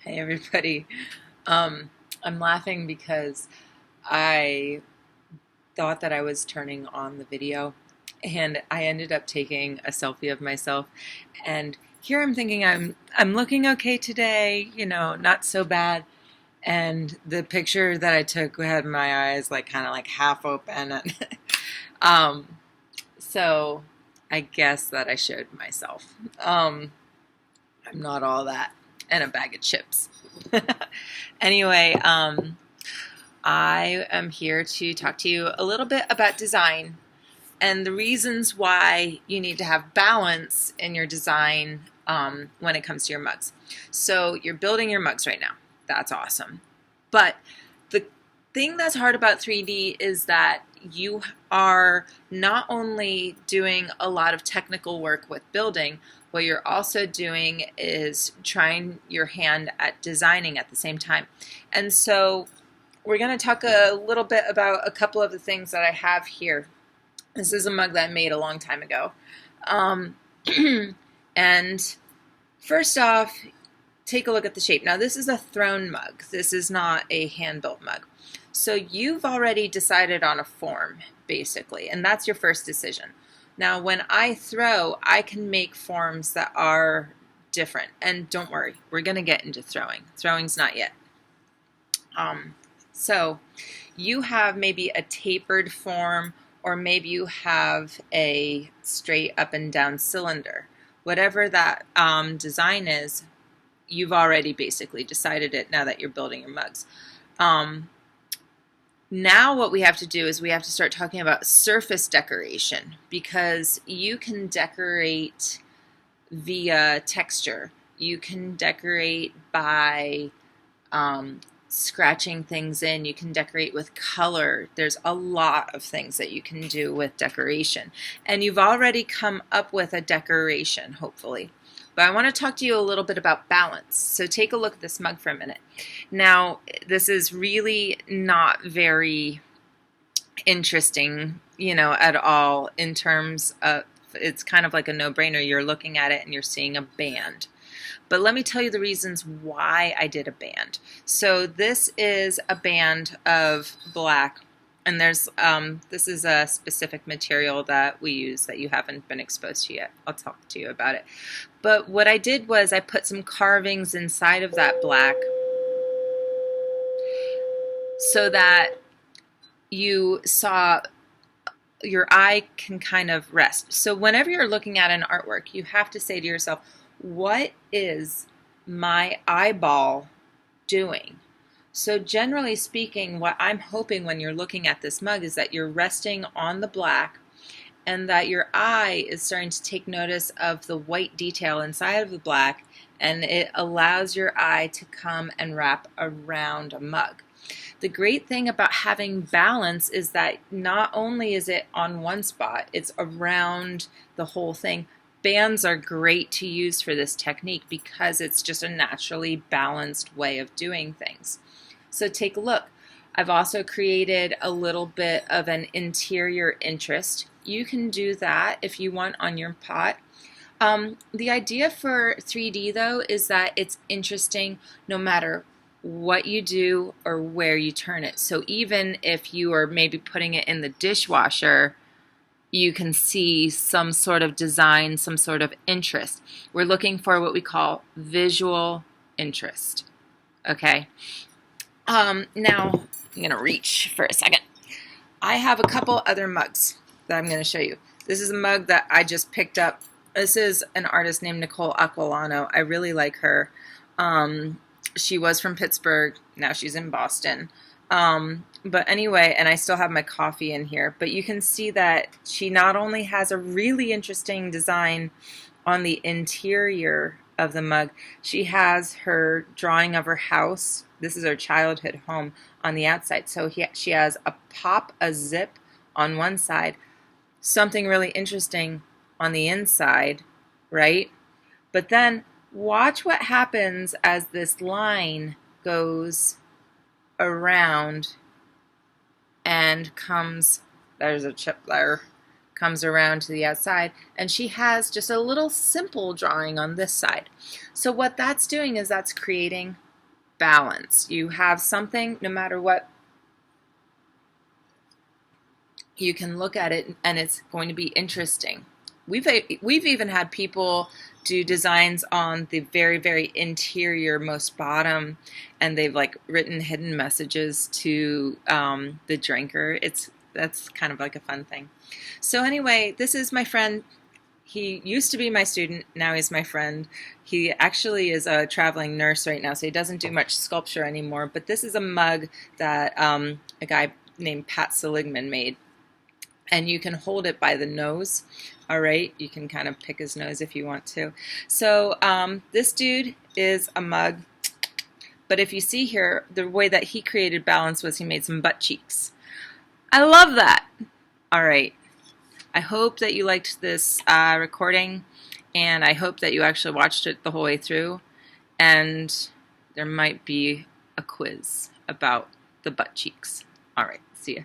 Hey everybody. I'm laughing because I thought that I was turning on the video and I ended up taking a selfie of myself, and here I'm thinking I'm looking okay today, not so bad. And the picture that I took had my eyes like kind of like half open and um so I guess that I showed myself. I'm not all that, and a bag of chips. Anyway, I am here to talk to you a little bit about design and the reasons why you need to have balance in your design when it comes to your mugs. So you're building your mugs right now. That's awesome. But the thing that's hard about 3D is that you are not only doing a lot of technical work with building, what you're also doing is trying your hand at designing at the same time. And so we're going to talk a little bit about a couple of the things that I have here. This is a mug that I made a long time ago. And first off, take a look at the shape. Now this is a thrown mug. This is not a hand-built mug. So you've already decided on a form, basically, and that's your first decision. Now when I throw, I can make forms that are different. And don't worry, we're going to get into throwing. Throwing's not yet. So you have maybe a tapered form, or maybe you have a straight up and down cylinder. Whatever that design is, you've already basically decided it now that you're building your mugs. Now what we have to do is we have to start talking about surface decoration, because you can decorate via texture. You can decorate by scratching things in. You can decorate with color. There's a lot of things that you can do with decoration. And you've already come up with a decoration, hopefully. But I want to talk to you a little bit about balance. So take a look at this mug for a minute. Now, this is really not very interesting, at all in terms of, it's kind of like a no-brainer. You're looking at it and you're seeing a band. But let me tell you the reasons why I did a band. So this is a band of black, and there's this is a specific material that we use that you haven't been exposed to yet. I'll talk to you about it. But what I did was I put some carvings inside of that black so that you saw, your eye can kind of rest. So whenever you're looking at an artwork, you have to say to yourself, what is my eyeball doing? So generally speaking, what I'm hoping when you're looking at this mug is that you're resting on the black and that your eye is starting to take notice of the white detail inside of the black, and it allows your eye to come and wrap around a mug. The great thing about having balance is that not only is it on one spot, it's around the whole thing. Bands are great to use for this technique because it's just a naturally balanced way of doing things. So take a look. I've also created a little bit of an interior interest. You can do that if you want on your pot. The idea for 3D though is that it's interesting no matter what you do or where you turn it. So even if you are maybe putting it in the dishwasher, you can see some sort of design, some sort of interest. We're looking for what we call visual interest. Okay. Now I'm going to reach for a second. I have a couple other mugs that I'm going to show you. This is a mug that I just picked up. This is an artist named Nicole Aquilano. I really like her. She was from Pittsburgh. Now she's in Boston. But anyway, and I still have my coffee in here, but you can see that she not only has a really interesting design on the interior of the mug, she has her drawing of her house. This is her childhood home on the outside. So she has a pop, a zip on one side, something really interesting on the inside, right? But then watch what happens as this line goes around and comes, there's a chip there, comes around to the outside, and she has just a little simple drawing on this side. So what that's doing is that's creating balance. You have something, no matter what, you can look at it and it's going to be interesting. We've even had people do designs on the very, very interior most bottom, and they've like written hidden messages to the drinker. That's kind of like a fun thing. So anyway, this is my friend. He used to be my student, now he's my friend. He actually is a traveling nurse right now, so he doesn't do much sculpture anymore. But this is a mug that a guy named Pat Seligman made. And you can hold it by the nose. All right, you can kind of pick his nose if you want to. So this dude is a mug, but if you see here, the way that he created balance was he made some butt cheeks. I love that. All right, I hope that you liked this recording, and I hope that you actually watched it the whole way through, and there might be a quiz about the butt cheeks. All right, see ya.